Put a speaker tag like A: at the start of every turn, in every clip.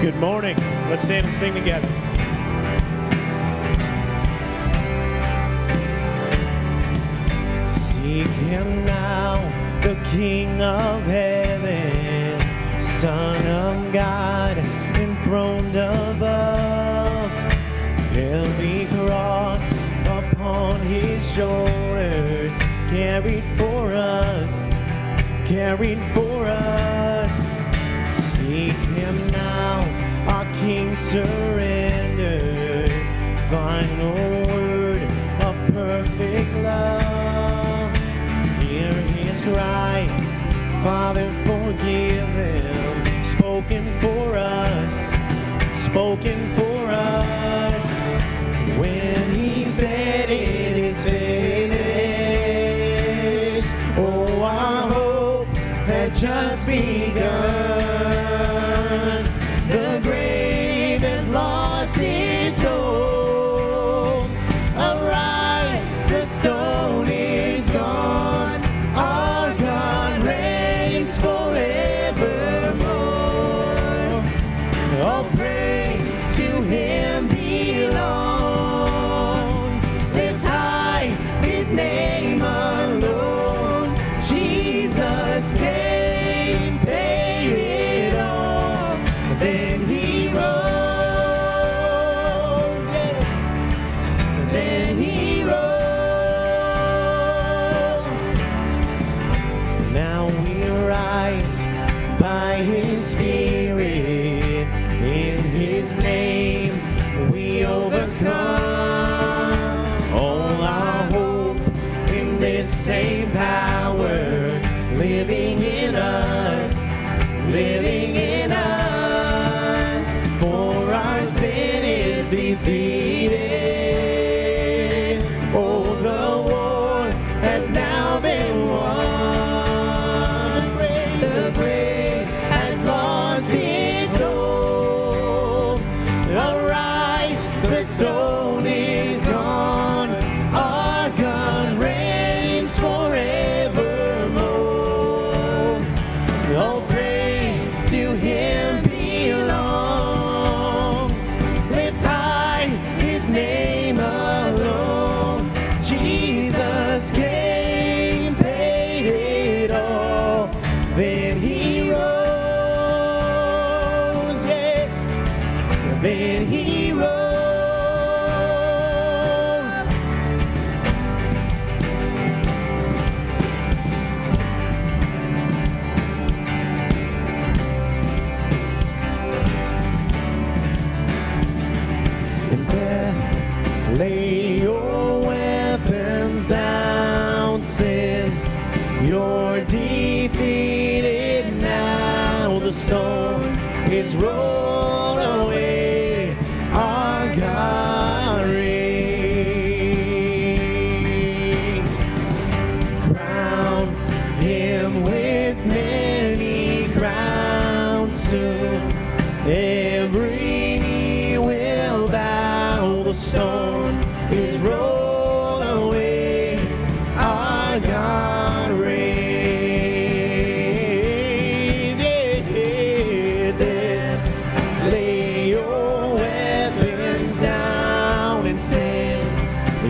A: Good morning. Let's stand and sing together. Seek him now, the King of heaven, Son of God, enthroned above. Heavy cross upon his shoulders, carried for us, carried for us. Seek him now, our King surrendered, final word of perfect love. Hear his cry, Father, forgive them, spoken for us, spoken for us. When he said it is finished, oh, our hope had just begun. The grave has lost its hold. Arise, the stone is gone. Our God reigns forevermore. All praise to him belongs. Lift high his name alone. Jesus came, paid it all. Then he rose. Then he rose. Now we rise by his Spirit. In his name we overcome. All our hope in this same power, living in us, living in us. For our sin is defeated. Oh, the war has now been won. The grave has lost its hold. Arise, the stone is gone. Our God reigns forevermore. All praise to him belongs. Lift high his name alone. Jesus came, paid it all. Then he rose, yes. Then he rose. In death, lay your weapons down, sin. You're defeated now. The stone is rolled away. Our God reigns. Crown him with many crowns soon. Every knee will bow. The stone is rolled away. Our God reigns. Yeah, death, lay your weapons down and sin.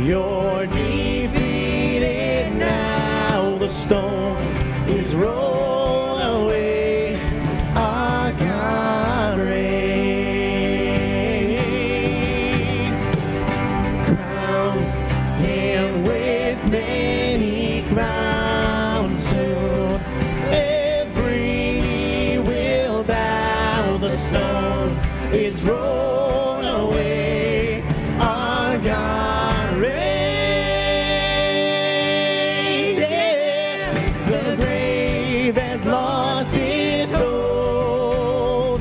A: You're defeated now. The stone is rolled away. Our God reigns. Crown him with many crowns soon. Every knee will bow. The stone is rolled away. Our God reigns. Yeah. The grave has lost its hold.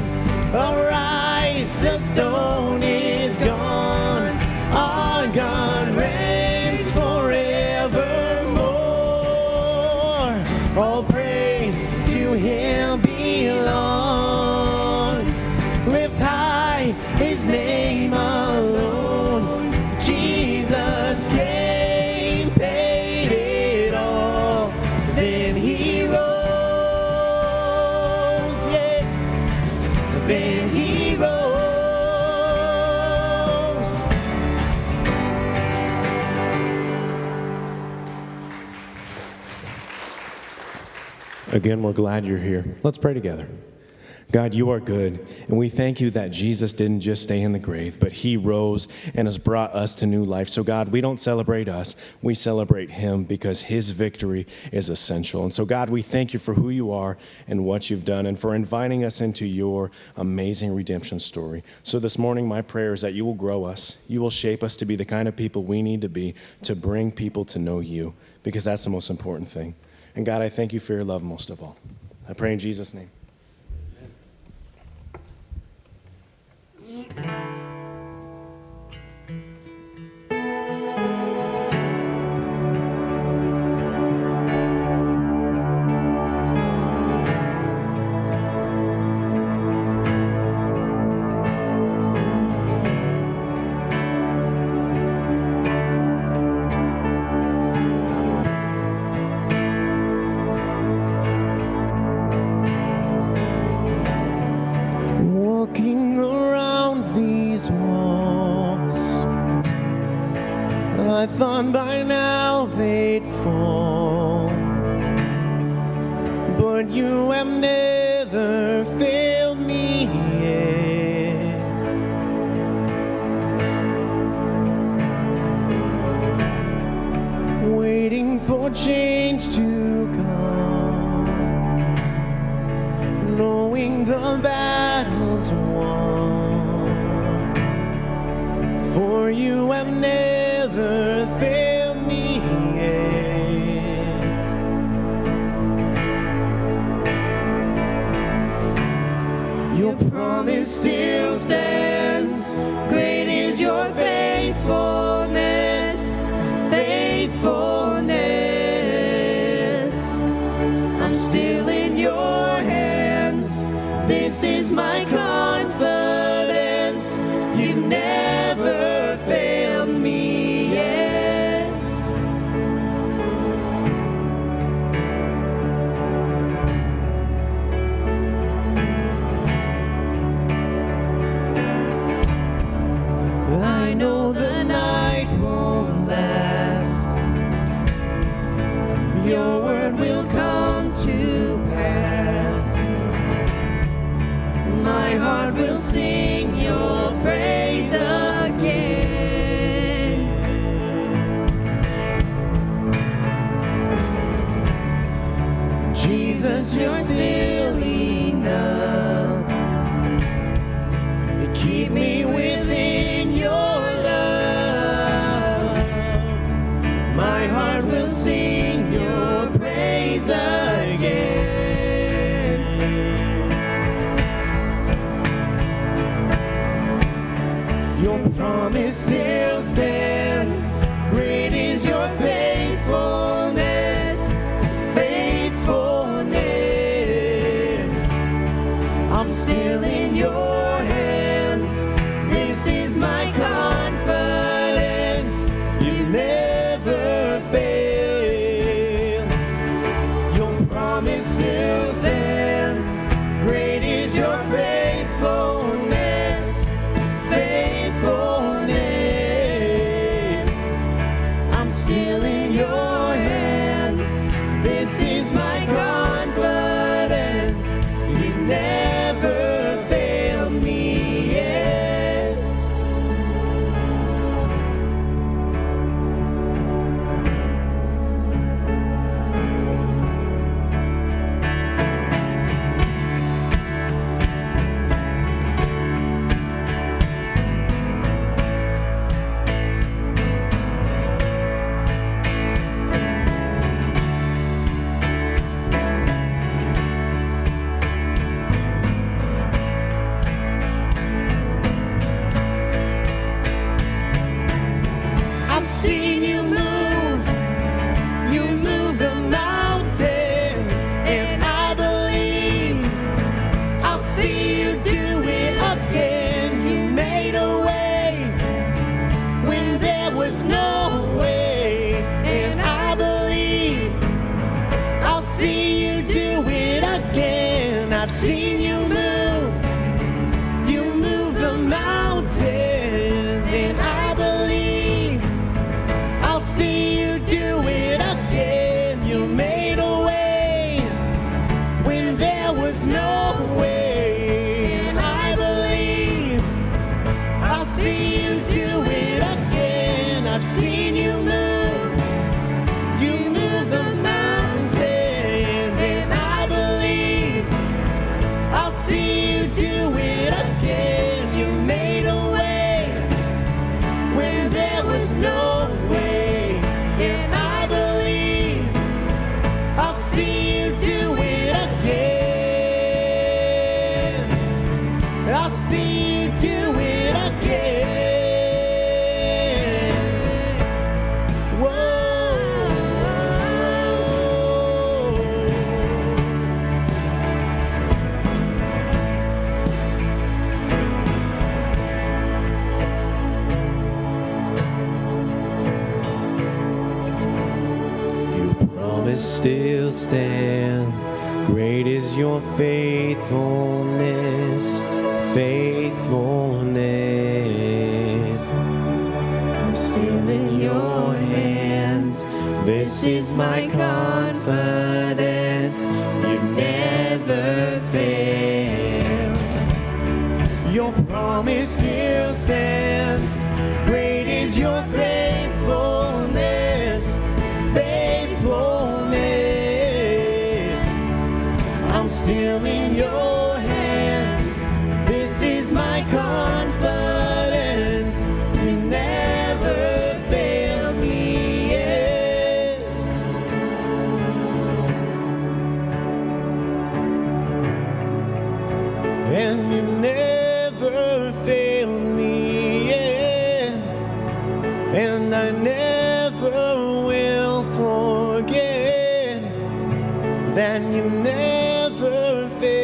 A: Arise, the stone is gone. Our God reigns forevermore. All praise to him belongs. Lift high his name alone. Jesus came, paid it all. Then he rose, yes. Then he rose.
B: Again, we're glad you're here. Let's pray together. God, you are good, and we thank you that Jesus didn't just stay in the grave, but he rose and has brought us to new life. So God, we don't celebrate us, we celebrate him because his victory is essential. And so God, we thank you for who you are and what you've done and for inviting us into your amazing redemption story. So this morning, my prayer is that you will grow us, you will shape us to be the kind of people we need to be to bring people to know you, because that's the most important thing. And God, I thank you for your love most of all. I pray in Jesus' name.
A: Walking around these walls, I thought by now they'd fall, but you have never failed me yet. Waiting for change to come, knowing the battle's won, for you have never failed me yet. Your promise still stands, great is your faithfulness, faithfulness. I'm still in your hands, this is my confidence, you've never failed me yet. I know the night won't last, your word will come to pass. My heart will sing your praise again. Jesus, you're still enough to keep me within your love. My heart will sing your praise again. Your promise still stands, great is your faithfulness, faithfulness. I'm still in your hands, this is my confidence, you never fail. Your promise still stands, great is your faithfulness, faithfulness. I'm still in your hands, this is my confidence, you never failed me yet. I've seen you move the mountains, and I believe I'll see you do it again. You made a way when there was no way, and I believe I'll see you do it again. I've seen you move the mountains, and I believe I'll see you do it again. You made a way see you do it again. You made a way where there was no way, and I believe I'll see you do it again. I'll see you do it again.
B: Still stands. Great is your faithfulness, faithfulness.
A: I'm still in your hands. This is my confidence. You never fail. Your promise still stands. Great is your faithfulness, faithfulness. I'm still in your hands. This is my confidence. You never fail me yet. And you never fail me yet. And I never will forget that you never fail.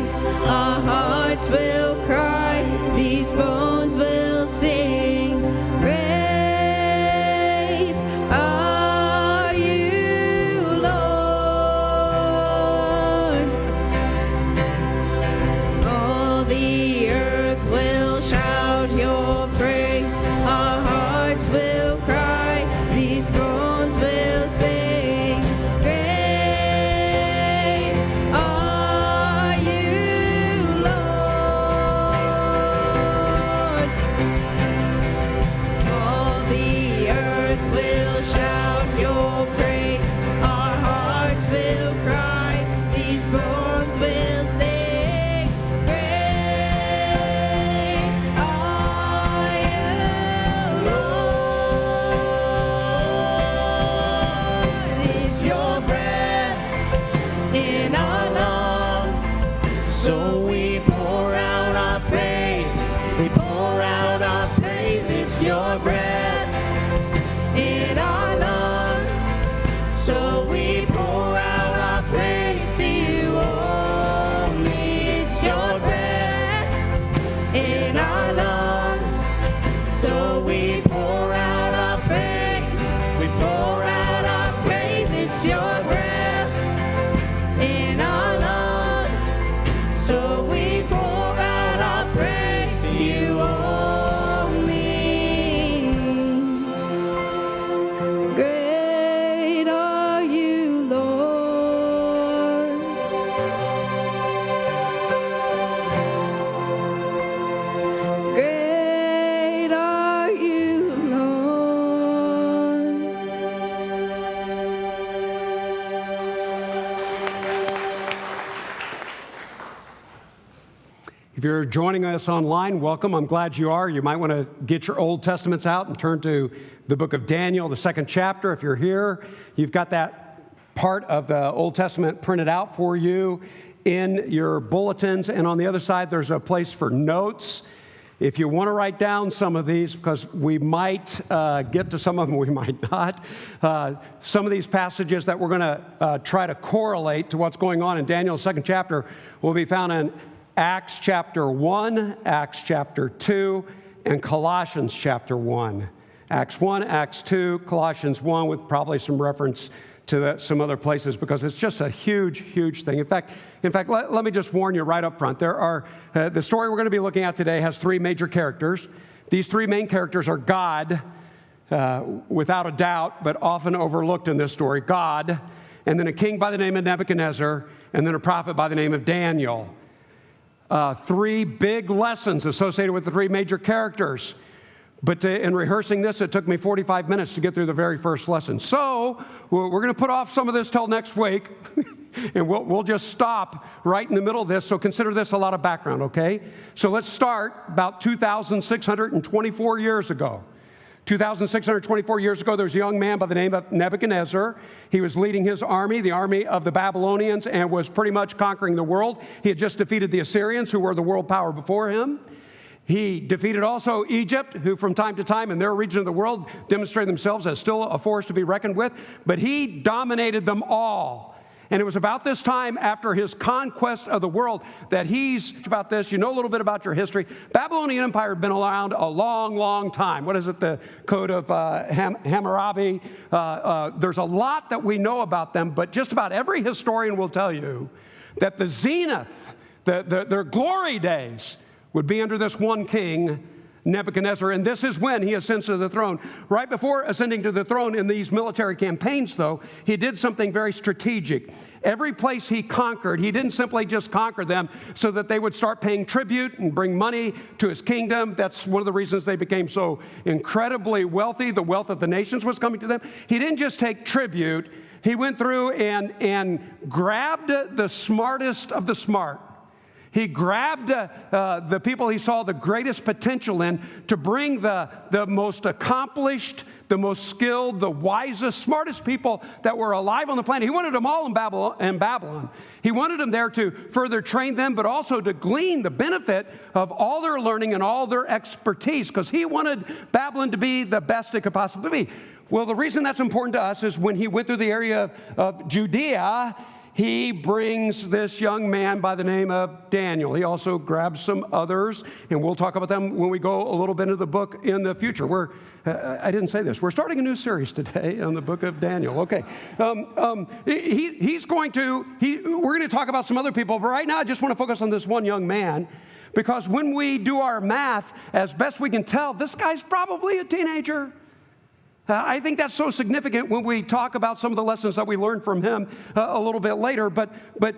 C: praise. Our hearts will cry, these bones will sing. Great are you, Lord. All the earth will shout your praise. Our hearts will cry, these bones will sing. Great are you, Lord. All the earth will shout your praise. Our hearts will cry, these bones will sing. Great are you, Lord. Is your breath in our lungs?
A: So we pour out our praise. We pour out our praise. It's your breath in our lungs. So we pour out our praise to you only. It's your breath in our lungs. So we pour out our praise. We pour out our praise. It's your breath in our lungs. So we pour out our praise to you only.
C: Great are you, Lord. Great are you, Lord.
D: If you're joining us online, welcome. I'm glad you are. You might want to get your Old Testaments out and turn to the book of Daniel, the 2nd chapter. If you're here, you've got that part of the Old Testament printed out for you in your bulletins. And on the other side, there's a place for notes. If you want to write down some of these, because we might get to some of them, we might not. Some of these passages that we're going to try to correlate to what's going on in Daniel's 2nd chapter will be found in Acts chapter 1, Acts chapter 2, and Colossians chapter 1. Acts 1, Acts 2, Colossians 1, with probably some reference to some other places, because it's just a huge, huge thing. In fact, let me just warn you right up front. There are the story we're going to be looking at today has 3 major characters. These 3 main characters are God, without a doubt, but often overlooked in this story. God, and then a king by the name of Nebuchadnezzar, and then a prophet by the name of Daniel. 3 big lessons associated with the 3 major characters. But in rehearsing this, it took me 45 minutes to get through the very first lesson. So we're going to put off some of this till next week, and we'll just stop right in the middle of this. So consider this a lot of background, okay? So let's start about 2,624 years ago. 2,624 years ago, there was a young man by the name of Nebuchadnezzar. He was leading his army, the army of the Babylonians, and was pretty much conquering the world. He had just defeated the Assyrians, who were the world power before him. He defeated also Egypt, who from time to time in their region of the world demonstrated themselves as still a force to be reckoned with. But he dominated them all. And it was about this time after his conquest of the world that he's about this. You know a little bit about your history. Babylonian Empire had been around a long, long time. What is it? The Code of Hammurabi. There's a lot that we know about them, but just about every historian will tell you that the zenith, their glory days, would be under this one king, Nebuchadnezzar, and this is when he ascends to the throne. Right before ascending to the throne in these military campaigns, though, he did something very strategic. Every place he conquered, he didn't simply just conquer them so that they would start paying tribute and bring money to his kingdom. That's one of the reasons they became so incredibly wealthy. The wealth of the nations was coming to them. He didn't just take tribute. He went through and grabbed the smartest of the smart. He grabbed the people he saw the greatest potential in to bring the most accomplished, the most skilled, the wisest, smartest people that were alive on the planet. He wanted them all in Babylon. He wanted them there to further train them, but also to glean the benefit of all their learning and all their expertise, because he wanted Babylon to be the best it could possibly be. Well, the reason that's important to us is when he went through the area of Judea, he brings this young man by the name of Daniel. He also grabs some others, and we'll talk about them when we go a little bit into the book in the future. I didn't say this. We're starting a new series today on the book of Daniel. Okay. We're going to talk about some other people, but right now I just want to focus on this one young man, because when we do our math, as best we can tell, this guy's probably a teenager. I think that's so significant when we talk about some of the lessons that we learned from him a little bit later. But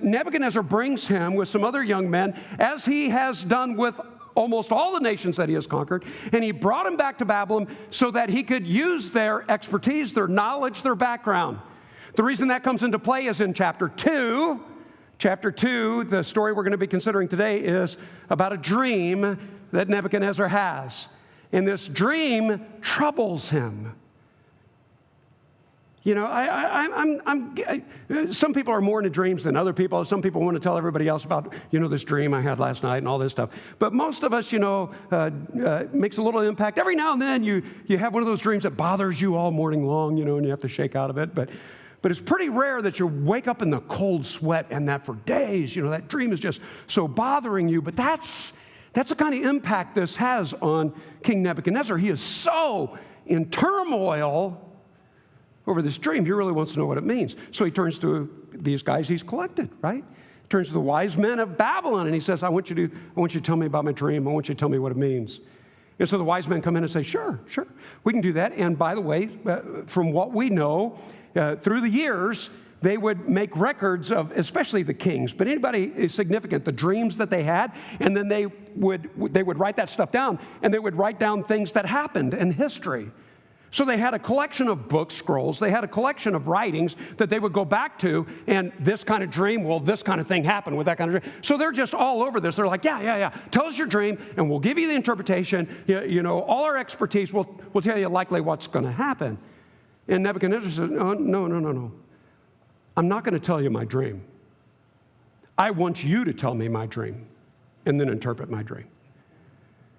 D: Nebuchadnezzar brings him with some other young men, as he has done with almost all the nations that he has conquered, and he brought them back to Babylon so that he could use their expertise, their knowledge, their background. The reason that comes into play is in chapter 2. Chapter 2, the story we're going to be considering today, is about a dream that Nebuchadnezzar has. And this dream troubles him. You know, some people are more into dreams than other people. Some people want to tell everybody else about, this dream I had last night and all this stuff. But most of us, makes a little impact. Every now and then you have one of those dreams that bothers you all morning long, and you have to shake out of it. But it's pretty rare that you wake up in the cold sweat and that for days, that dream is just so bothering you. But that's the kind of impact this has on King Nebuchadnezzar. He is so in turmoil over this dream. He really wants to know what it means. So he turns to these guys he's collected, right? Turns to the wise men of Babylon, and he says, I want you to tell me about my dream. I want you to tell me what it means. And so the wise men come in and say, sure, we can do that. And by the way, from what we know, through the years, they would make records of, especially the kings, but anybody significant, the dreams that they had, and then they would write that stuff down, and they would write down things that happened in history. So they had a collection of book scrolls. They had a collection of writings that they would go back to, and this kind of dream, well, this kind of thing happened with that kind of dream. So they're just all over this. They're like, yeah. Tell us your dream, and we'll give you the interpretation. All our expertise, we'll tell you likely what's going to happen. And Nebuchadnezzar says, oh, no. I'm not going to tell you my dream. I want you to tell me my dream and then interpret my dream.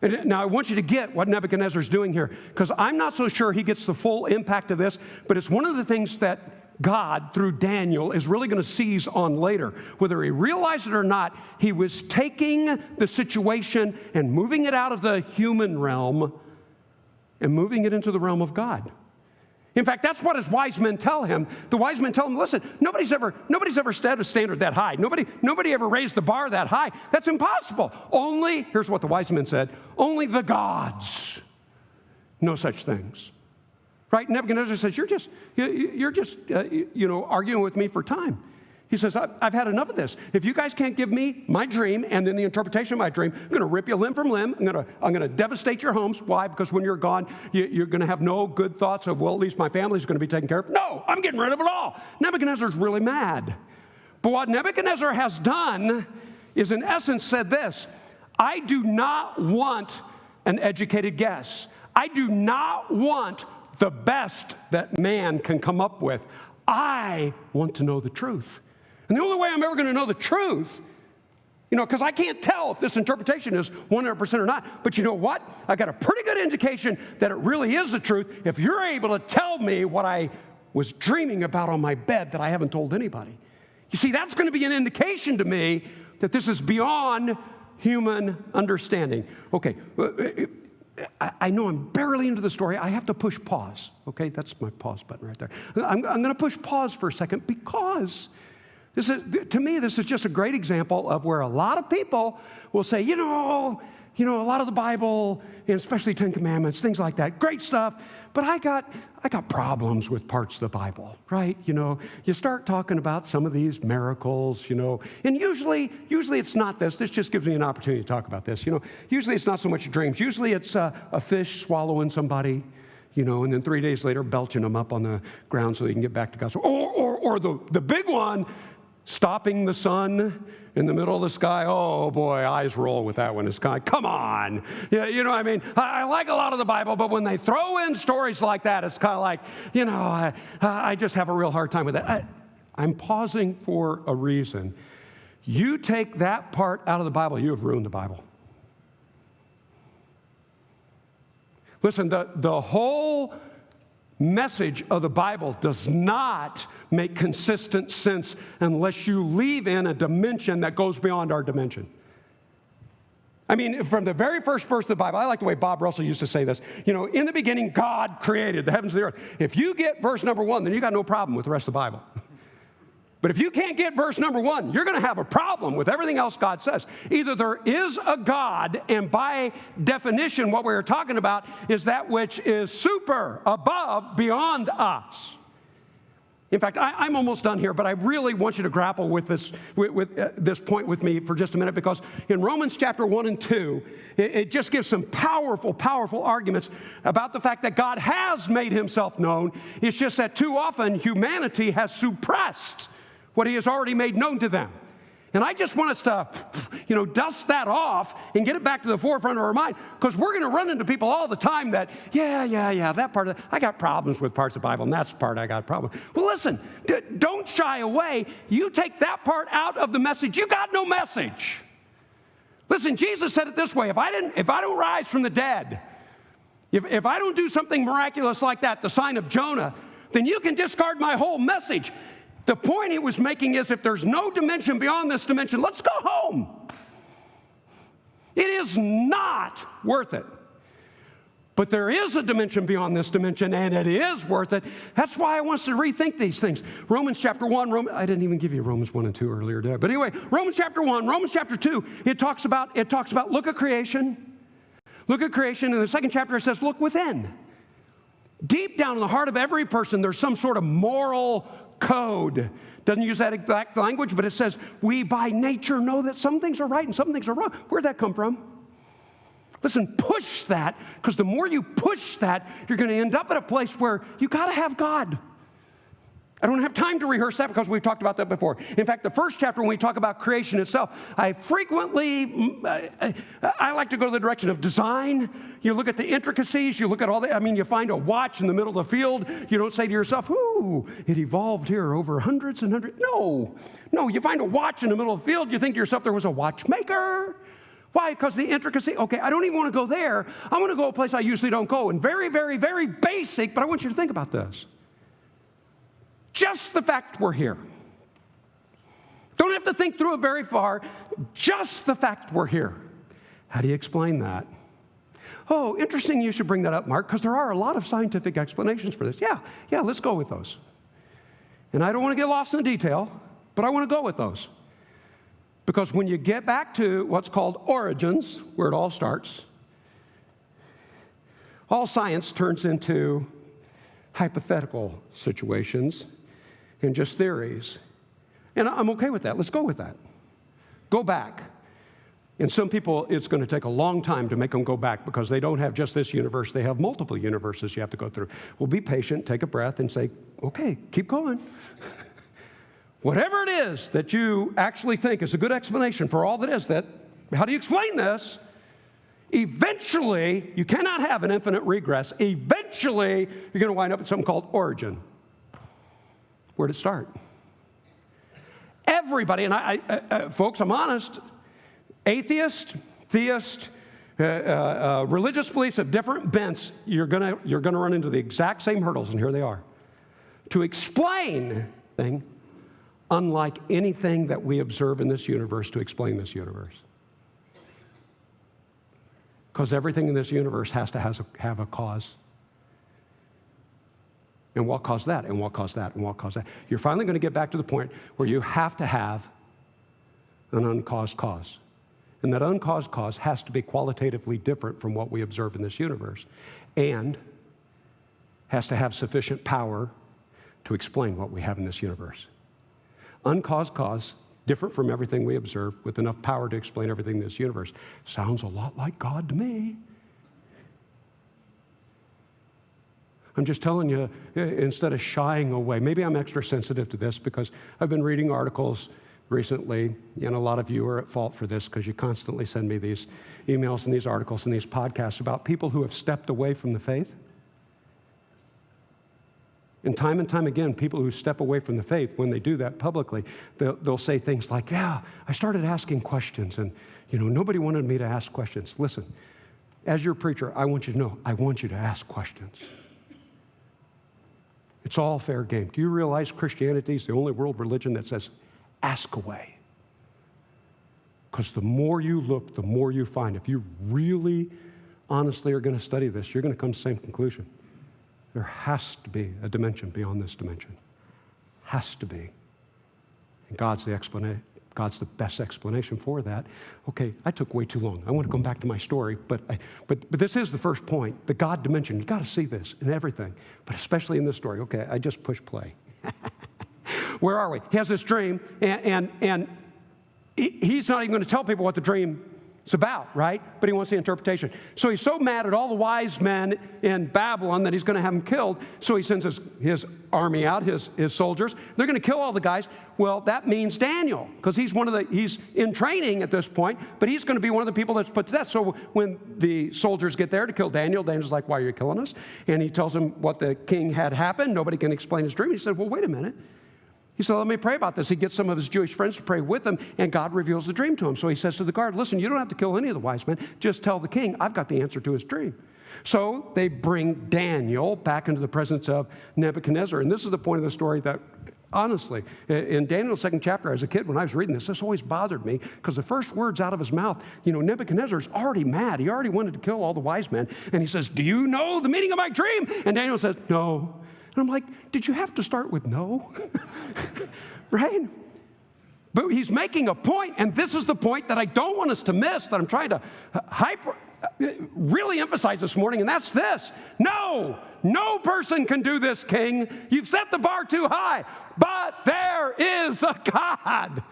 D: And now, I want you to get what Nebuchadnezzar is doing here, because I'm not so sure he gets the full impact of this, but it's one of the things that God, through Daniel, is really going to seize on later. Whether he realized it or not, he was taking the situation and moving it out of the human realm and moving it into the realm of God. In fact, that's what his wise men tell him. The wise men tell him, listen, nobody's ever set a standard that high. Nobody ever raised the bar that high. That's impossible. Here's what the wise men said, only the gods know such things. Right? Nebuchadnezzar says, you're just arguing with me for time. He says, I've had enough of this. If you guys can't give me my dream and then the interpretation of my dream, I'm going to rip you limb from limb. I'm going to devastate your homes. Why? Because when you're gone, you're going to have no good thoughts of, well, at least my family's going to be taken care of. No, I'm getting rid of it all. Nebuchadnezzar's really mad. But what Nebuchadnezzar has done is, in essence, said this: I do not want an educated guess. I do not want the best that man can come up with. I want to know the truth. And the only way I'm ever going to know the truth, because I can't tell if this interpretation is 100% or not. But you know what? I got a pretty good indication that it really is the truth if you're able to tell me what I was dreaming about on my bed that I haven't told anybody. You see, that's going to be an indication to me that this is beyond human understanding. Okay, I know I'm barely into the story. I have to push pause. Okay, that's my pause button right there. I'm going to push pause for a second, because to me, this is just a great example of where a lot of people will say, a lot of the Bible, and especially Ten Commandments, things like that, great stuff, but I got problems with parts of the Bible, right? You start talking about some of these miracles, and usually it's not this. This just gives me an opportunity to talk about this. Usually it's not so much dreams. Usually it's a fish swallowing somebody, and then 3 days later belching them up on the ground so they can get back to God. Or the big one, stopping the sun in the middle of the sky. Oh boy, eyes roll with that one. It's kind of, come on. Yeah, what I mean? I like a lot of the Bible, but when they throw in stories like that, it's kind of like, I just have a real hard time with that. I'm pausing for a reason. You take that part out of the Bible, you have ruined the Bible. Listen, the whole message of the Bible does not make consistent sense unless you leave in a dimension that goes beyond our dimension. I mean, from the very first verse of the Bible, I like the way Bob Russell used to say this. You know, in the beginning, God created the heavens and the earth. If you get verse number 1, then you got no problem with the rest of the Bible. But if you can't get verse number 1, you're going to have a problem with everything else God says. Either there is a God, and by definition, what we're talking about is that which is super, above, beyond us. In fact, I'm almost done here, but I really want you to grapple with this this point with me for just a minute, because in Romans chapter 1 and 2, it just gives some powerful, powerful arguments about the fact that God has made himself known. It's just that too often humanity has suppressed what he has already made known to them. And I just want us to, dust that off and get it back to the forefront of our mind, because we're going to run into people all the time that, that part I got problems with parts of the Bible, and that's the part I got a problem with. Well, listen, don't shy away. You take that part out of the message, you got no message. Listen, Jesus said it this way: if I don't rise from the dead, if I don't do something miraculous like that, the sign of Jonah, then you can discard my whole message. The point he was making is, if there's no dimension beyond this dimension, let's go home. It is not worth it. But there is a dimension beyond this dimension, and it is worth it. That's why I want us to rethink these things. Romans chapter 1, I didn't even give you Romans 1 and 2 earlier, did I? But anyway, Romans chapter 1, Romans chapter 2, it talks about look at creation. Look at creation. In the second chapter, it says, look within. Deep down in the heart of every person, there's some sort of moral code. Doesn't use that exact language, but it says, we by nature know that some things are right and some things are wrong. Where'd that come from? Listen, push that, because the more you push that, you're going to end up at a place where you got to have God. I don't have time to rehearse that because we've talked about that before. In fact, the first chapter, when we talk about creation itself, I like to go the direction of design. You look at the intricacies, you look at you find a watch in the middle of the field. You don't say to yourself, ooh, it evolved here over hundreds and hundreds. No, you find a watch in the middle of the field, you think to yourself there was a watchmaker. Why? Because the intricacy. Okay, I don't even want to go there. I want to go a place I usually don't go. And very, very, very basic, but I want you to think about this. Just the fact we're here. Don't have to think through it very far. Just the fact we're here. How do you explain that? Oh, interesting you should bring that up, Mark, because there are a lot of scientific explanations for this. Yeah, let's go with those. And I don't want to get lost in the detail, but I want to go with those. Because when you get back to what's called origins, where it all starts, all science turns into hypothetical situations and just theories. And I'm okay with that. Let's go with that. Go back. And some people, it's going to take a long time to make them go back because they don't have just this universe. They have multiple universes you have to go through. Well, be patient, take a breath, and say, okay, keep going. Whatever it is that you actually think is a good explanation for all that is, how do you explain this? Eventually, you cannot have an infinite regress. Eventually, you're going to wind up at something called origin. Where'd it start? Everybody, and folks, I'm honest, atheist, theist, religious beliefs of different bents, you're going to run into the exact same hurdles, and here they are. To explain things unlike anything that we observe in this universe to explain this universe. Because everything in this universe has to have a cause. And what caused that? And what caused that? And what caused that? You're finally going to get back to the point where you have to have an uncaused cause. And that uncaused cause has to be qualitatively different from what we observe in this universe, and has to have sufficient power to explain what we have in this universe. Uncaused cause, different from everything we observe, with enough power to explain everything in this universe. Sounds a lot like God to me. I'm just telling you, instead of shying away, maybe I'm extra sensitive to this because I've been reading articles recently, and a lot of you are at fault for this because you constantly send me these emails and these articles and these podcasts about people who have stepped away from the faith. And time again, people who step away from the faith, when they do that publicly, they'll say things like, yeah, I started asking questions, and nobody wanted me to ask questions. Listen, as your preacher, I want you to know, I want you to ask questions. It's all fair game. Do you realize Christianity is the only world religion that says, ask away? Because the more you look, the more you find. If you really, honestly are going to study this, you're going to come to the same conclusion. There has to be a dimension beyond this dimension. Has to be. And God's the explanation. God's the best explanation for that. Okay, I took way too long. I want to come back to my story, but this is the first point, the God dimension. You got to see this in everything, but especially in this story. Okay, I just pushed play. Where are we? He has this dream, and he's not even going to tell people what the dream is about, right? But he wants the interpretation. So he's so mad at all the wise men in Babylon that he's going to have them killed. So he sends his army out, his soldiers. They're going to kill all the guys. Well, that means Daniel, because he's in training at this point, but he's going to be one of the people that's put to death. So when the soldiers get there to kill Daniel, Daniel's like, why are you killing us? And he tells them what the king had happened. Nobody can explain his dream. He said, well, wait a minute. He said, let me pray about this. He gets some of his Jewish friends to pray with him, and God reveals the dream to him. So he says to the guard, listen, you don't have to kill any of the wise men. Just tell the king, I've got the answer to his dream. So they bring Daniel back into the presence of Nebuchadnezzar. And this is the point of the story that, honestly, in Daniel's 2nd chapter, as a kid, when I was reading this always bothered me, because the first words out of his mouth, Nebuchadnezzar's already mad. He already wanted to kill all the wise men. And he says, do you know the meaning of my dream? And Daniel says, no. And I'm like, did you have to start with no? Right? But he's making a point, and this is the point that I don't want us to miss, that I'm trying to really emphasize this morning, and that's this. No person can do this, king. You've set the bar too high, but there is a God.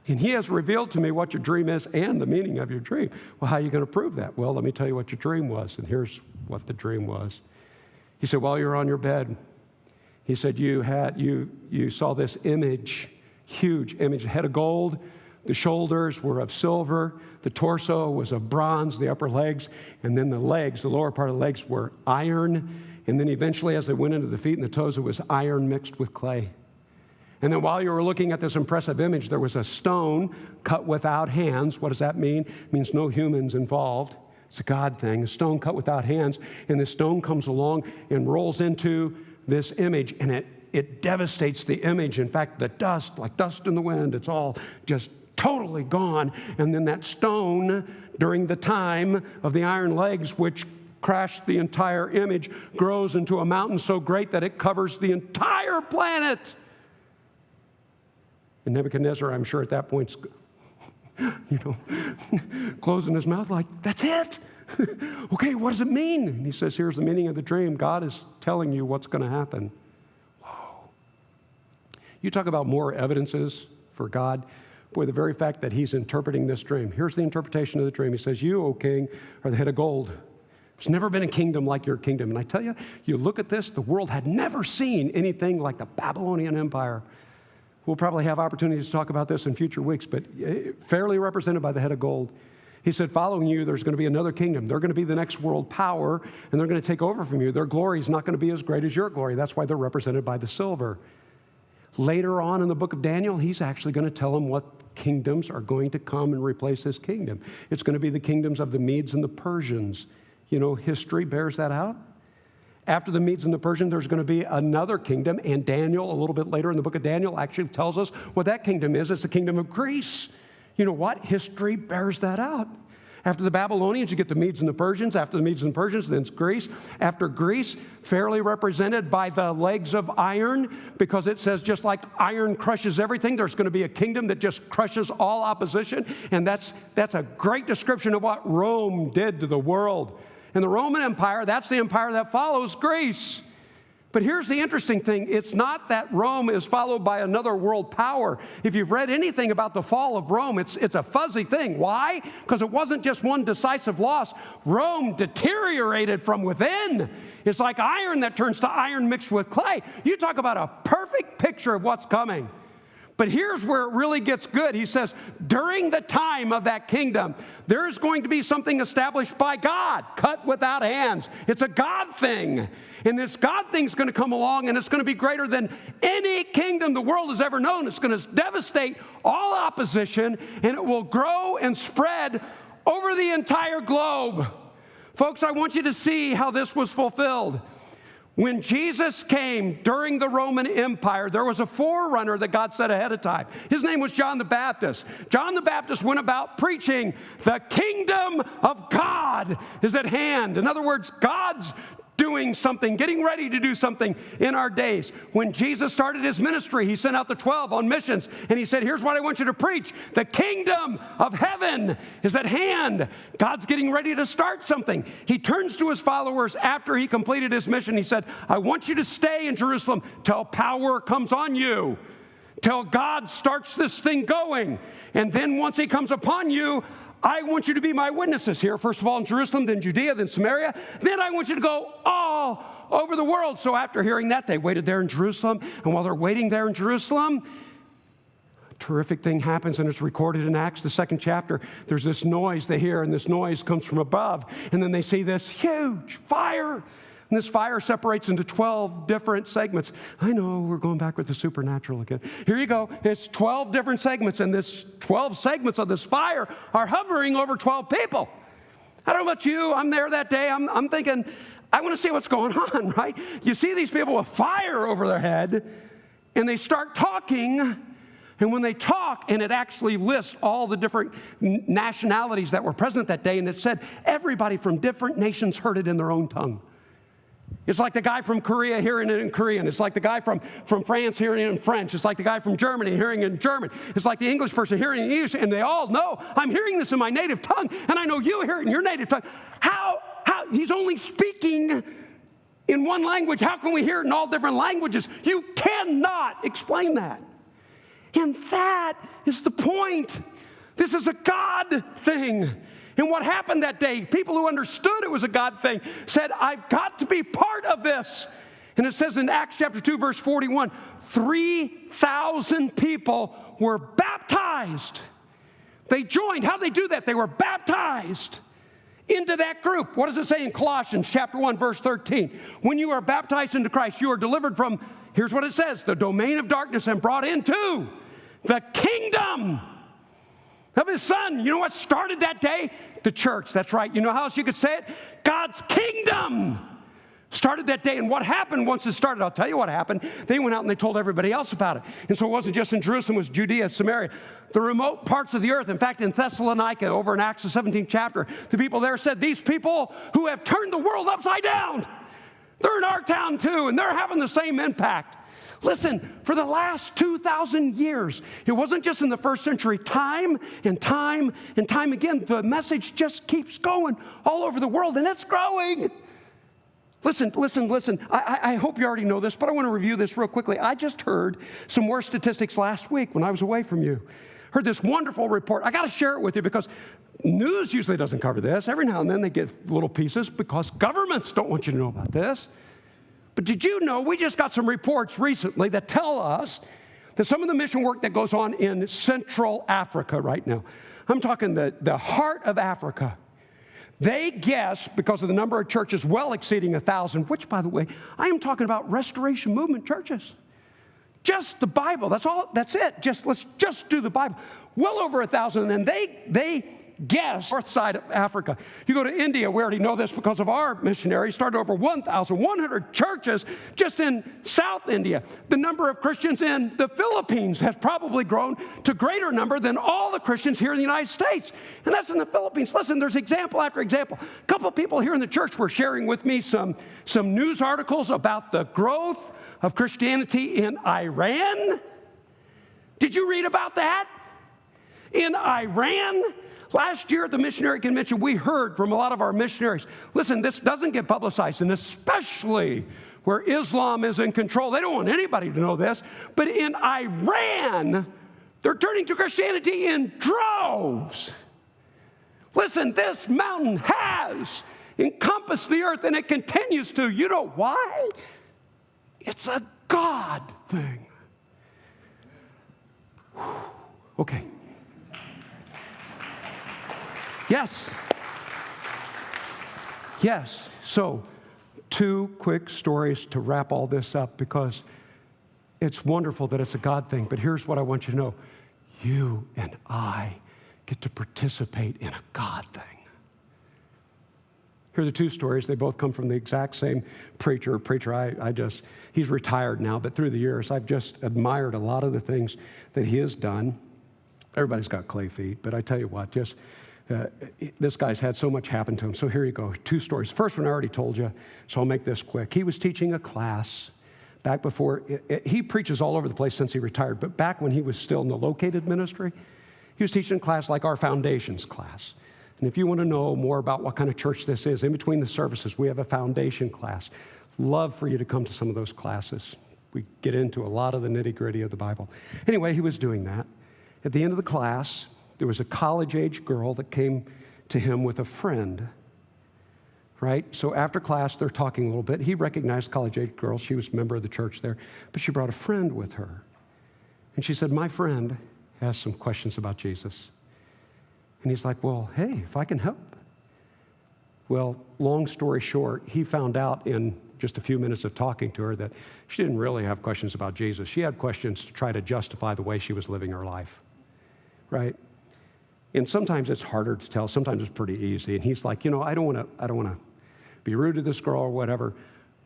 D: And he has revealed to me what your dream is and the meaning of your dream. Well, how are you going to prove that? Well, let me tell you what your dream was, and here's what the dream was. He said, while you're on your bed, he said, you saw this image, huge image, a head of gold. The shoulders were of silver. The torso was of bronze, the upper legs. And then the legs, the lower part of the legs, were iron. And then eventually, as they went into the feet and the toes, it was iron mixed with clay. And then while you were looking at this impressive image, there was a stone cut without hands. What does that mean? It means no humans involved. It's a God thing. A stone cut without hands. And the stone comes along and rolls into this image, and it devastates the image. In fact, the dust, like dust in the wind, it's all just totally gone. And then that stone, during the time of the iron legs, which crashed the entire image, grows into a mountain so great that it covers the entire planet. And Nebuchadnezzar, I'm sure at that point, closing his mouth like, that's it. Okay, what does it mean? And he says, here's the meaning of the dream. God is telling you what's going to happen. Whoa. You talk about more evidences for God. Boy, the very fact that he's interpreting this dream. Here's the interpretation of the dream. He says, you, O king, are the head of gold. There's never been a kingdom like your kingdom. And I tell you, you look at this, the world had never seen anything like the Babylonian Empire. We'll probably have opportunities to talk about this in future weeks, but fairly represented by the head of gold. He said, following you, there's going to be another kingdom. They're going to be the next world power, and they're going to take over from you. Their glory is not going to be as great as your glory. That's why they're represented by the silver. Later on in the book of Daniel, he's actually going to tell them what kingdoms are going to come and replace his kingdom. It's going to be the kingdoms of the Medes and the Persians. History bears that out. After the Medes and the Persians, there's going to be another kingdom, and Daniel, a little bit later in the book of Daniel, actually tells us what that kingdom is. It's the kingdom of Greece. You know what? History bears that out. After the Babylonians, you get the Medes and the Persians. After the Medes and the Persians, then it's Greece. After Greece, fairly represented by the legs of iron, because it says just like iron crushes everything, there's going to be a kingdom that just crushes all opposition. And that's a great description of what Rome did to the world. And the Roman Empire, that's the empire that follows Greece. But here's the interesting thing. It's not that Rome is followed by another world power. If you've read anything about the fall of Rome, it's a fuzzy thing. Why? Because it wasn't just one decisive loss. Rome deteriorated from within. It's like iron that turns to iron mixed with clay. You talk about a perfect picture of what's coming. But here's where it really gets good. He says, during the time of that kingdom, there's going to be something established by God, cut without hands. It's a God thing. And this God thing's going to come along, and it's going to be greater than any kingdom the world has ever known. It's going to devastate all opposition, and it will grow and spread over the entire globe. Folks, I want you to see how this was fulfilled. When Jesus came during the Roman Empire, there was a forerunner that God set ahead of time. His name was John the Baptist. John the Baptist went about preaching the kingdom of God is at hand. In other words, God's doing something, getting ready to do something in our days. When Jesus started his ministry, he sent out the 12 on missions, and he said, here's what I want you to preach. The kingdom of heaven is at hand. God's getting ready to start something. He turns to his followers after he completed his mission. He said, I want you to stay in Jerusalem till power comes on you, till God starts this thing going. And then once he comes upon you, I want you to be my witnesses here, first of all in Jerusalem, then Judea, then Samaria. Then I want you to go all over the world. So after hearing that, they waited there in Jerusalem. And while they're waiting there in Jerusalem, a terrific thing happens, and it's recorded in Acts, the 2nd chapter. There's this noise they hear, and this noise comes from above. And then they see this huge fire. And this fire separates into 12 different segments. I know, we're going back with the supernatural again. Here you go. It's 12 different segments, and this 12 segments of this fire are hovering over 12 people. I don't know about you. I'm there that day. I'm thinking, I want to see what's going on, right? You see these people with fire over their head, and they start talking. And when they talk, and it actually lists all the different nationalities that were present that day, and it said everybody from different nations heard it in their own tongue. It's like the guy from Korea hearing it in Korean. It's like the guy from France hearing it in French. It's like the guy from Germany hearing it in German. It's like the English person hearing it in English. And they all know, I'm hearing this in my native tongue, and I know you hear it in your native tongue. How? He's only speaking in one language. How can we hear it in all different languages? You cannot explain that. And that is the point. This is a God thing. And what happened that day, people who understood it was a God thing said, I've got to be part of this. And it says in Acts chapter 2, verse 41, 3,000 people were baptized. They joined. How'd they do that? They were baptized into that group. What does it say in Colossians chapter 1, verse 13? When you are baptized into Christ, you are delivered from, here's what it says, the domain of darkness and brought into the kingdom of his son. You know what started that day? The church. That's right. You know how else you could say it? God's kingdom started that day. And what happened once it started? I'll tell you what happened. They went out and they told everybody else about it. And so it wasn't just in Jerusalem, it was Judea, Samaria, the remote parts of the earth. In fact, in Thessalonica, over in Acts, the 17th chapter, the people there said, these people who have turned the world upside down, they're in our town too, and they're having the same impact. Listen, for the last 2,000 years, it wasn't just in the first century. Time and time and time again, the message just keeps going all over the world, and it's growing. Listen. I hope you already know this, but I want to review this real quickly. I just heard some more statistics last week when I was away from you. Heard this wonderful report. I got to share it with you because news usually doesn't cover this. Every now and then they get little pieces because governments don't want you to know about this. But did you know, we just got some reports recently that tell us that some of the mission work that goes on in Central Africa right now, I'm talking the heart of Africa, they guess, because of the number of churches well exceeding 1,000, which, by the way, I am talking about Restoration Movement churches. Just the Bible, that's it. Let's just do the Bible. Well over 1,000, and they guess north side of Africa. You go to India, we already know this because of our missionaries, started over 1,100 churches just in South India. The number of Christians in the Philippines has probably grown to greater number than all the Christians here in the United States. And that's in the Philippines. Listen, there's example after example. A couple of people here in the church were sharing with me some news articles about the growth of Christianity in Iran. Did you read about that? In Iran? Last year at the missionary convention, we heard from a lot of our missionaries, listen, this doesn't get publicized, and especially where Islam is in control. They don't want anybody to know this. But in Iran, they're turning to Christianity in droves. Listen, this mountain has encompassed the earth, and it continues to. You know why? It's a God thing. Okay. Yes. So, 2 quick stories to wrap all this up because it's wonderful that it's a God thing. But here's what I want you to know. You and I get to participate in a God thing. Here are the two stories. They both come from the exact same preacher. He's retired now, but through the years, I've just admired a lot of the things that he has done. Everybody's got clay feet, but I tell you what, this guy's had so much happen to him. So here you go, two stories. First one I already told you, so I'll make this quick. He was teaching a class back before, he preaches all over the place since he retired, but back when he was still in the located ministry, he was teaching a class like our foundations class. And if you want to know more about what kind of church this is, in between the services, we have a foundation class. Love for you to come to some of those classes. We get into a lot of the nitty-gritty of the Bible. Anyway, he was doing that. At the end of the class, there was a college-age girl that came to him with a friend, right? So after class, they're talking a little bit. He recognized college-age girl. She was a member of the church there, but she brought a friend with her. And she said, my friend has some questions about Jesus. And he's like, well, hey, if I can help. Well, long story short, he found out in just a few minutes of talking to her that she didn't really have questions about Jesus. She had questions to try to justify the way she was living her life, right? And sometimes it's harder to tell. Sometimes it's pretty easy. And he's like, I don't want to be rude to this girl or whatever,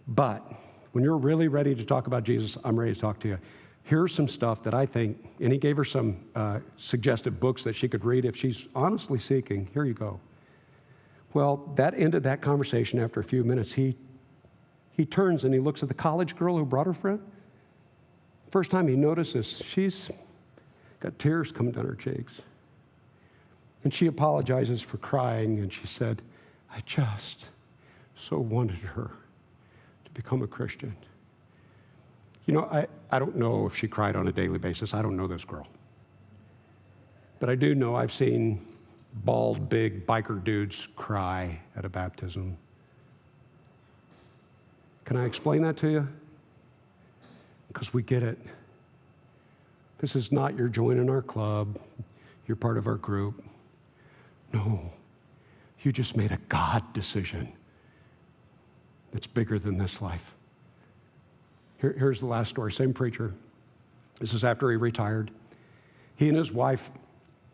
D: but when you're really ready to talk about Jesus, I'm ready to talk to you. Here's some stuff that I think, and he gave her some suggested books that she could read if she's honestly seeking. Here you go. Well, that ended that conversation after a few minutes. He turns and he looks at the college girl who brought her friend. First time he notices, she's got tears coming down her cheeks. And she apologizes for crying, and she said, I just so wanted her to become a Christian. I don't know if she cried on a daily basis. I don't know this girl. But I do know I've seen bald, big biker dudes cry at a baptism. Can I explain that to you? Because we get it. This is not you're joining our club, you're part of our group. No, you just made a God decision that's bigger than this life. Here's the last story, same preacher. This is after he retired. He and his wife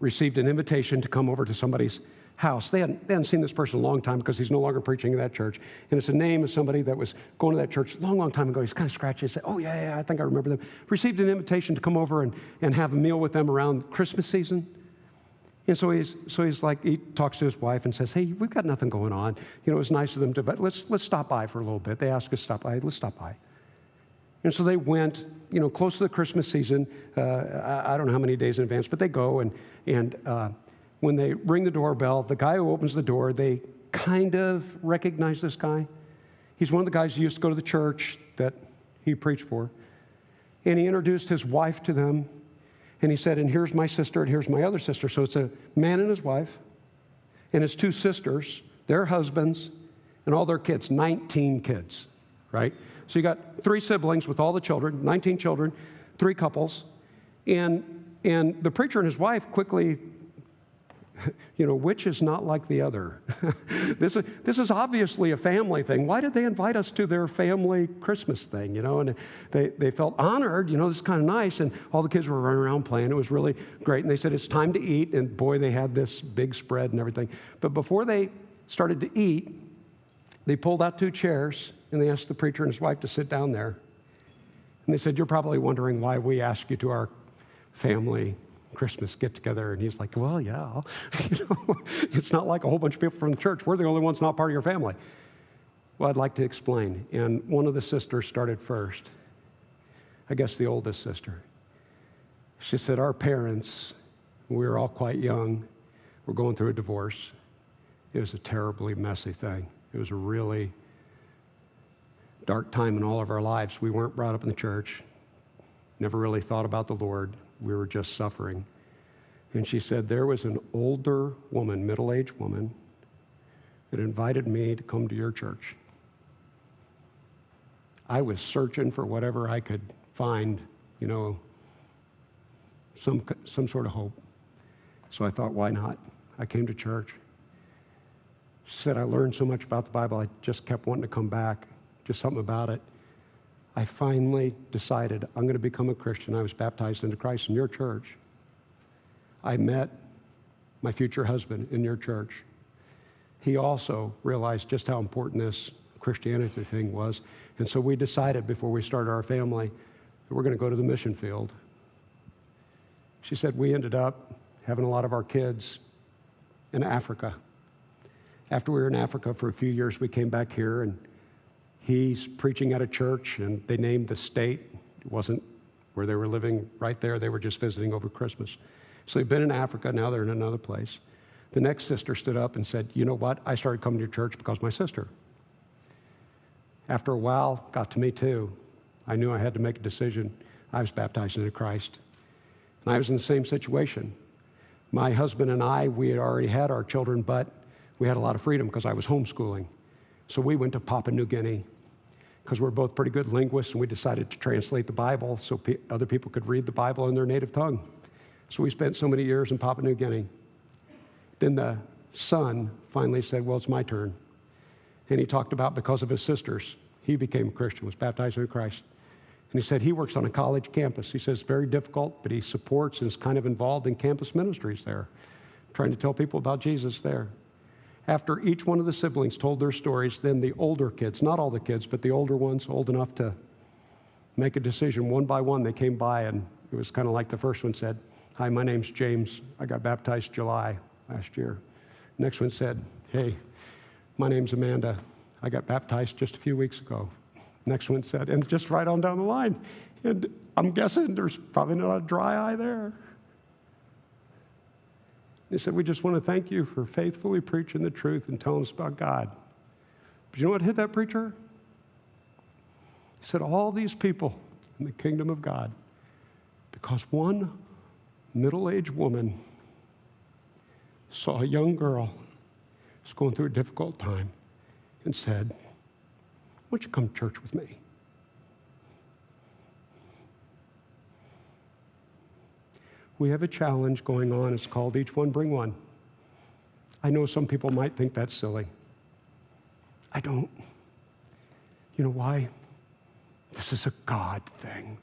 D: received an invitation to come over to somebody's house. They hadn't seen this person a long time because he's no longer preaching in that church. And it's a name of somebody that was going to that church a long, long time ago. He's kind of scratchy. He said, oh, yeah, I think I remember them. Received an invitation to come over and have a meal with them around Christmas season. And so he's like, he talks to his wife and says, hey, we've got nothing going on. It was nice of them to, but let's stop by for a little bit. They asked us to stop by. Let's stop by. And so they went, close to the Christmas season. I don't know how many days in advance, but they go. And when they ring the doorbell, the guy who opens the door, they kind of recognize this guy. He's one of the guys who used to go to the church that he preached for. And he introduced his wife to them. And he said, and here's my sister, and here's my other sister. So it's a man and his wife, and his two sisters, their husbands, and all their kids, 19 kids, right? So you got 3 siblings with all the children, 19 children, 3 couples. And the preacher and his wife quickly, which is not like the other. This is obviously a family thing. Why did they invite us to their family Christmas thing, And they felt honored, this is kind of nice. And all the kids were running around playing. It was really great. And they said, it's time to eat. And boy, they had this big spread and everything. But before they started to eat, they pulled out 2 chairs and they asked the preacher and his wife to sit down there. And they said, you're probably wondering why we asked you to our family Christmas get together. And he's like, well, yeah, it's not like a whole bunch of people from the church. We're the only ones not part of your family. Well, I'd like to explain. And one of the sisters started first. I guess the oldest sister. She said, our parents, we were all quite young, were going through a divorce. It was a terribly messy thing. It was a really dark time in all of our lives. We weren't brought up in the church, never really thought about the Lord. We were just suffering. And she said, there was an older woman, middle-aged woman, that invited me to come to your church. I was searching for whatever I could find, some sort of hope. So I thought, why not? I came to church. She said, I learned so much about the Bible, I just kept wanting to come back, just something about it. I finally decided I'm going to become a Christian. I was baptized into Christ in your church. I met my future husband in your church. he also realized just how important this Christianity thing was. And so we decided before we started our family that we're going to go to the mission field. She said we ended up having a lot of our kids in Africa. After we were in Africa for a few years, we came back here, and he's preaching at a church, and they named the state. It wasn't where they were living right there. They were just visiting over Christmas. So they've been in Africa. Now they're in another place. The next sister stood up and said, you know what? I started coming to your church because of my sister. After a while, got to me too. I knew I had to make a decision. I was baptized into Christ. And I was in the same situation. My husband and I, we had already had our children, but we had a lot of freedom because I was homeschooling. So we went to Papua New Guinea because we're both pretty good linguists, and we decided to translate the Bible so other people could read the Bible in their native tongue. So we spent so many years in Papua New Guinea. Then the son finally said, well, it's my turn. And he talked about because of his sisters, he became a Christian, was baptized in Christ. And he said he works on a college campus. He says it's very difficult, but he supports and is kind of involved in campus ministries there, trying to tell people about Jesus there. After each one of the siblings told their stories, then the older kids, not all the kids, but the older ones, old enough to make a decision, one by one, they came by, and it was kind of like the first one said, hi, my name's James. I got baptized July last year. Next one said, hey, my name's Amanda. I got baptized just a few weeks ago. Next one said, and just right on down the line. And I'm guessing there's probably not a dry eye there. He said, we just want to thank you for faithfully preaching the truth and telling us about God. But you know what hit that preacher? He said, all these people in the kingdom of God, because one middle-aged woman saw a young girl who's going through a difficult time and said, why don't you come to church with me? We have a challenge going on. It's called Each One Bring One. I know some people might think that's silly. I don't. You know why? This is a God thing.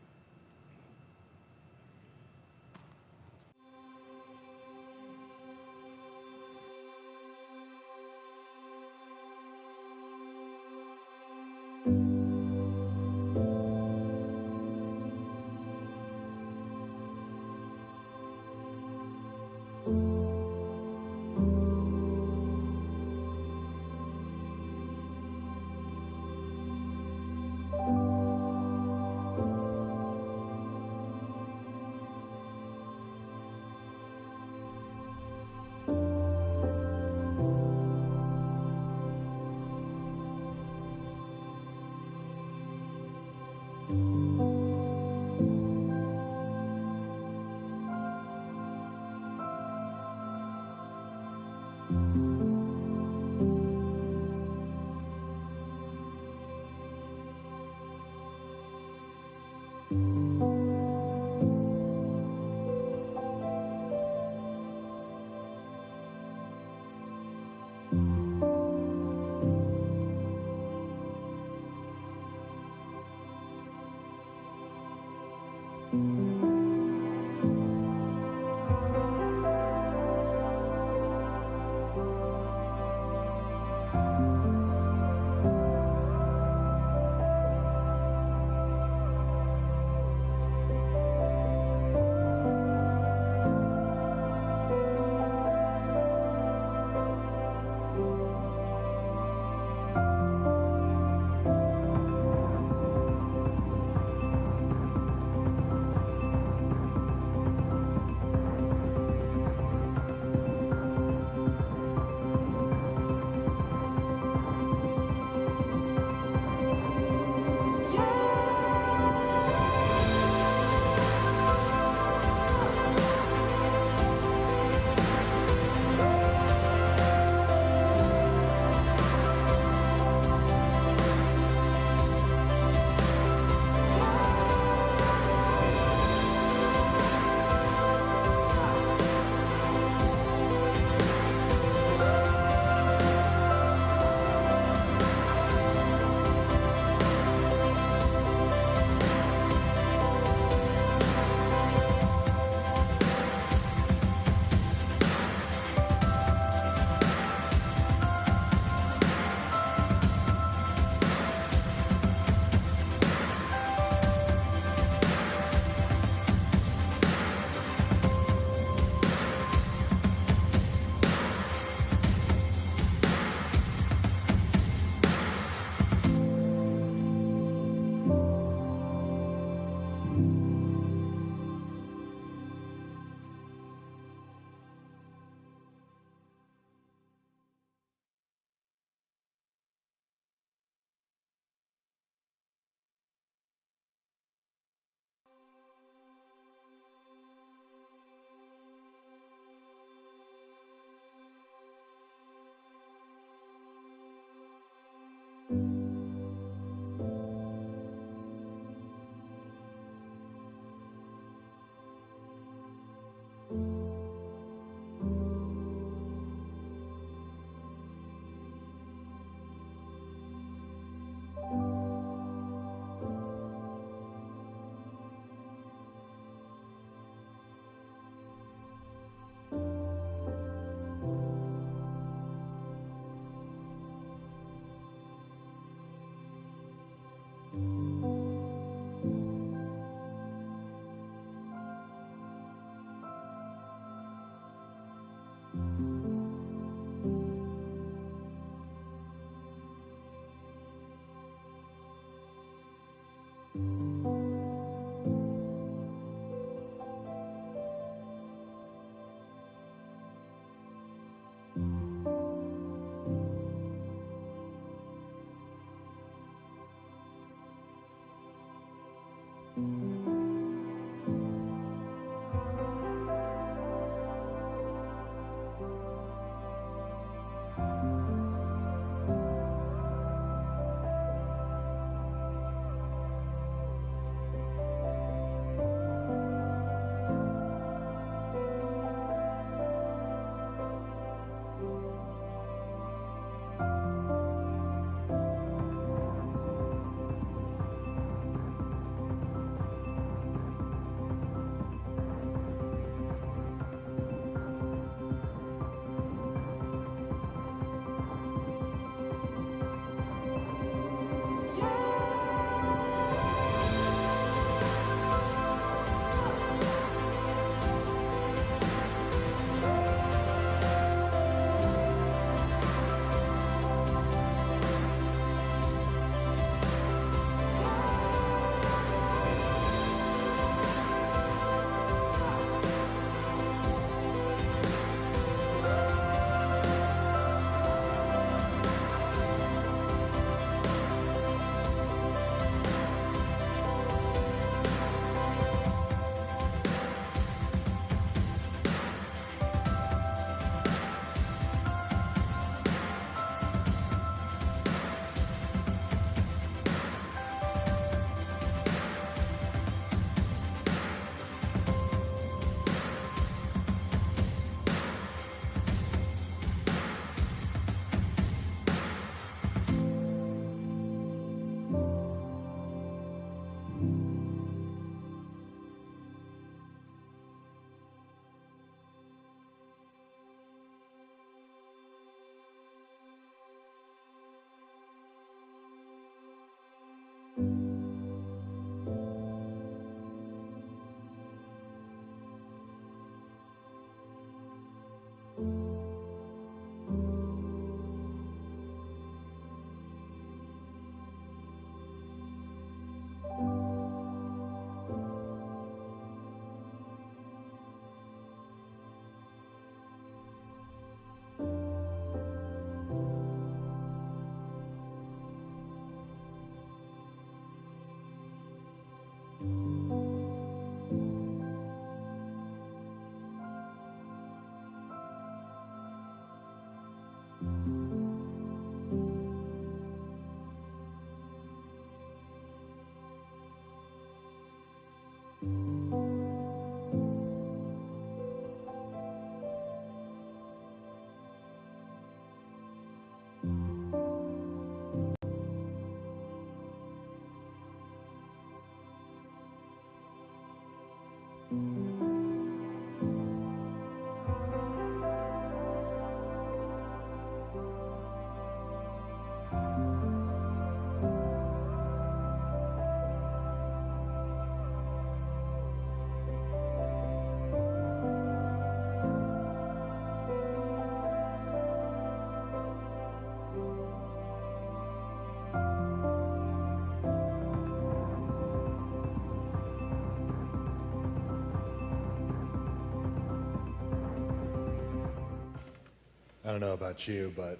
E: I don't know about you, but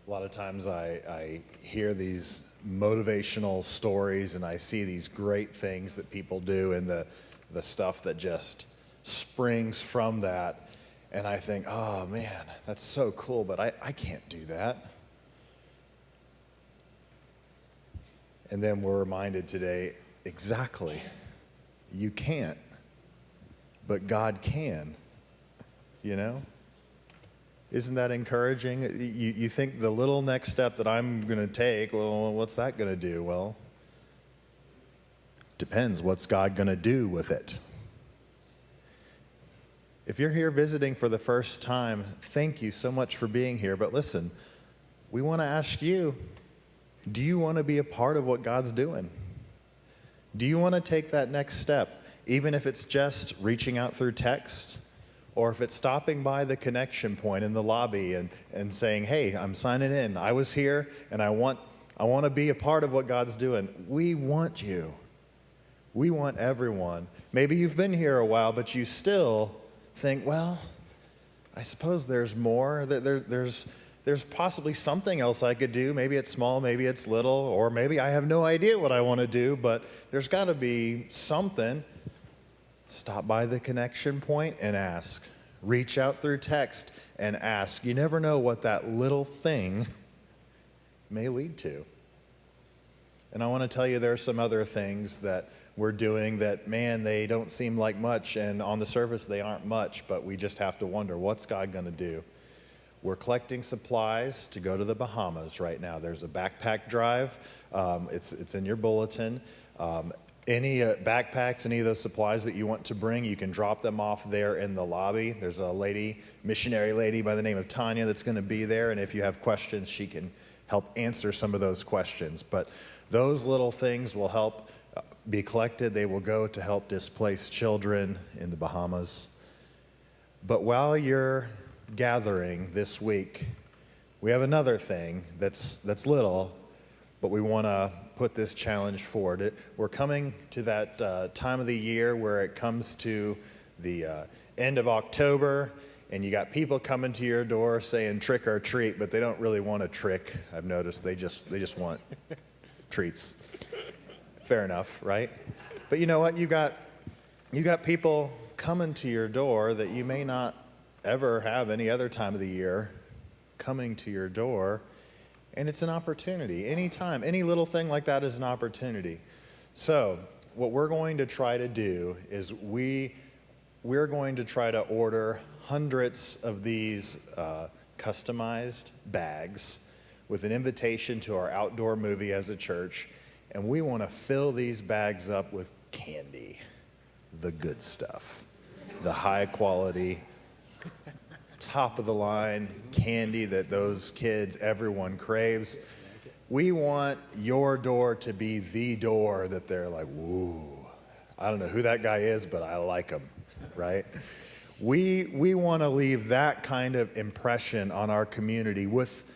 E: a lot of times I hear these motivational stories and I see these great things that people do and the stuff that just springs from that. And I think, oh man, that's so cool, but I can't do that. And then we're reminded today, exactly, you can't, but God can, you know? Isn't that encouraging? You think the little next step that I'm going to take, well, what's that going to do? Well, depends. What's God going to do with it? If you're here visiting for the first time, thank you so much for being here. But listen, we want to ask you, Do you want to be a part of what God's doing? Do you want to take that next step, even if it's just reaching out through text, or if it's stopping by the connection point in the lobby and saying, hey, I'm signing in. I was here, and I want to be a part of what God's doing. We want you. We want everyone. Maybe you've been here a while, but you still think, well, I suppose there's more. There's possibly something else I could do. Maybe it's small, maybe it's little, or maybe I have no idea what I want to do, but there's got to be something. Stop by the connection point and ask. Reach out through text and ask. You never know what that little thing may lead to. And I want to tell you there are some other things that we're doing that, man, they don't seem like much, and on the surface they aren't much, but we just have to wonder, what's God going to do? We're collecting supplies to go to the Bahamas right now. There's a backpack drive. It's in your bulletin. Any backpacks, any of those supplies that you want to bring, you can drop them off there in the lobby. There's a lady, missionary lady by the name of Tanya that's going to be there, and if you have questions, she can help answer some of those questions. But those little things will help be collected. They will go to help displaced children in the Bahamas. But while you're gathering this week, we have another thing that's little, but we want to put this challenge forward. We're coming to that time of the year where it comes to the end of October, and you got people coming to your door saying trick or treat, but they don't really want a trick. I've noticed they just want treats. Fair enough, right? But you know what? You got people coming to your door that you may not ever have any other time of the year coming to your door, and it's an opportunity. Anytime, any little thing like that is an opportunity. So what we're going to try to do is we're going to try to order hundreds of these customized bags with an invitation to our outdoor movie as a church, and we want to fill these bags up with candy, the good stuff, the high quality, top of the line candy that those kids, everyone craves. We want your door to be the door that they're like, woo, I don't know who that guy is, but I like him, right? We want to leave that kind of impression on our community with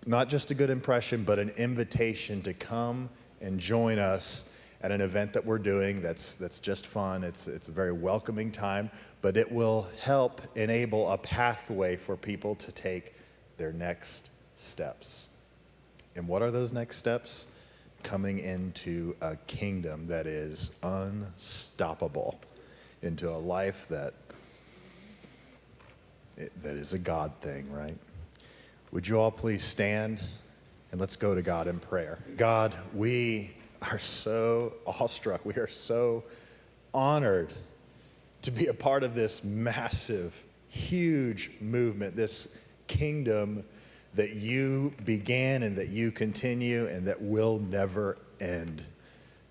E: not just a good impression, but an invitation to come and join us at an event that we're doing that's just fun. It's a very welcoming time, but it will help enable a pathway for people to take their next steps. And what are those next steps? Coming into a kingdom that is unstoppable, into a life that is a God thing, right? Would you all please stand and let's go to God in prayer. God, we are so awestruck. We are so honored to be a part of this massive, huge movement, this kingdom that you began and that you continue and that will never end.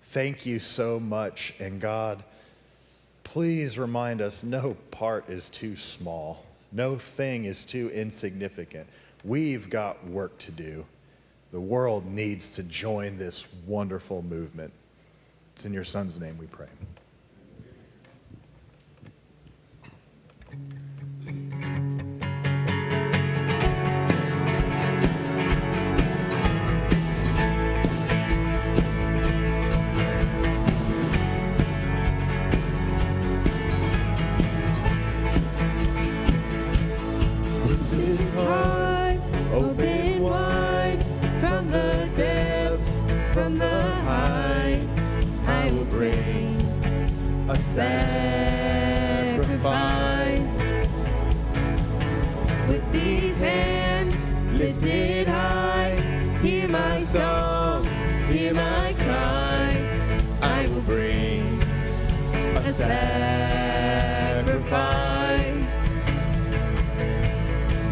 E: Thank you so much. And God, please remind us no part is too small. No thing is too insignificant. We've got work to do. The world needs to join this wonderful movement. It's in your Son's name we pray.
C: His heart open wide from the depths, from the heights. I will bring a sacrifice. With these hands lifted high, hear my song, hear my cry. I will bring a sacrifice.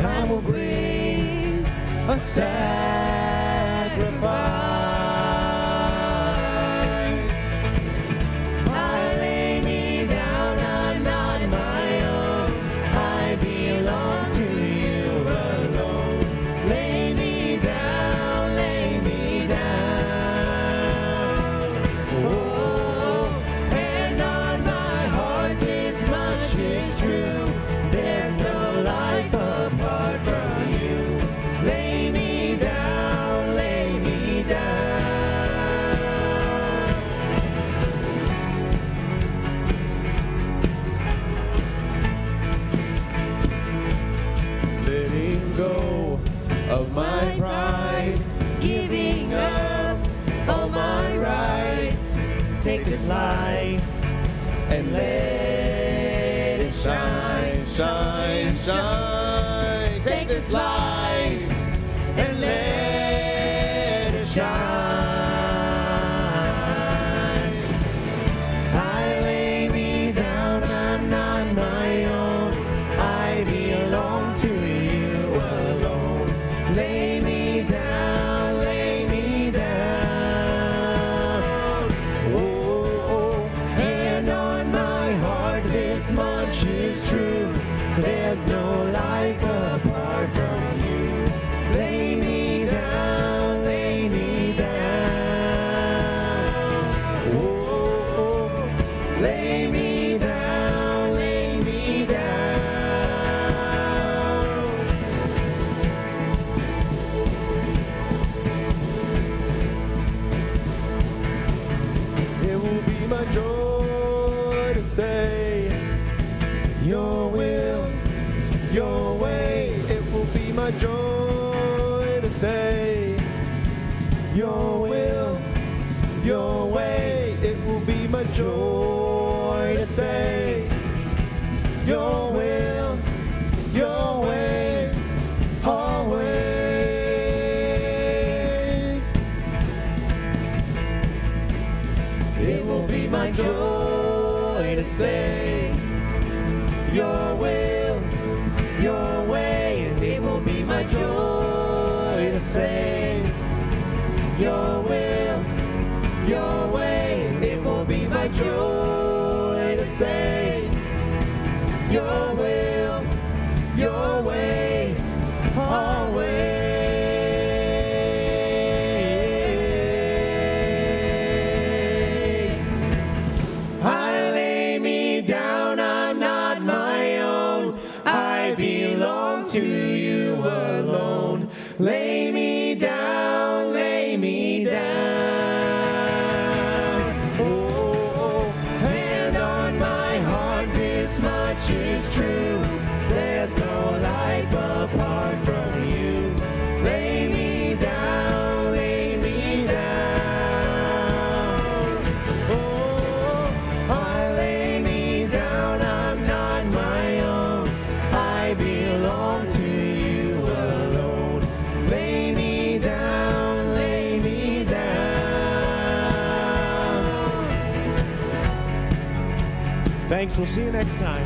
C: I will bring a sacrifice. I lay me down, I'm not my own. I belong to you alone. Lay me down,
A: of my pride, giving up all my rights. Take this life and let it shine, shine, shine. Take this life and let it shine. I lay me down, I'm not my own. I belong to you alone. Lay me down, lay me down. Oh, hand on my heart, this much is true. There's no life apart from you. Lay me down, lay me down. Oh, lay me down, lay me down. It will be my joy to say, your will, your way. It will be my joy to say, your will, your way. It will be my joy to say, your will, your way, always. It will be my joy to say, your will, your way. It will be my joy to say, your will, your way. It will be my joy to say, your will, your way, always. I lay me down, I'm not my own. I belong to you alone. Lay me down, lay me down. Oh, hand on my heart, this much is true. There's no life apart from you. Lay me down, lay me down. Oh, I lay me down, I'm not my own. I belong to you alone. Lay me down, lay me down.
B: Thanks. We'll see you next time.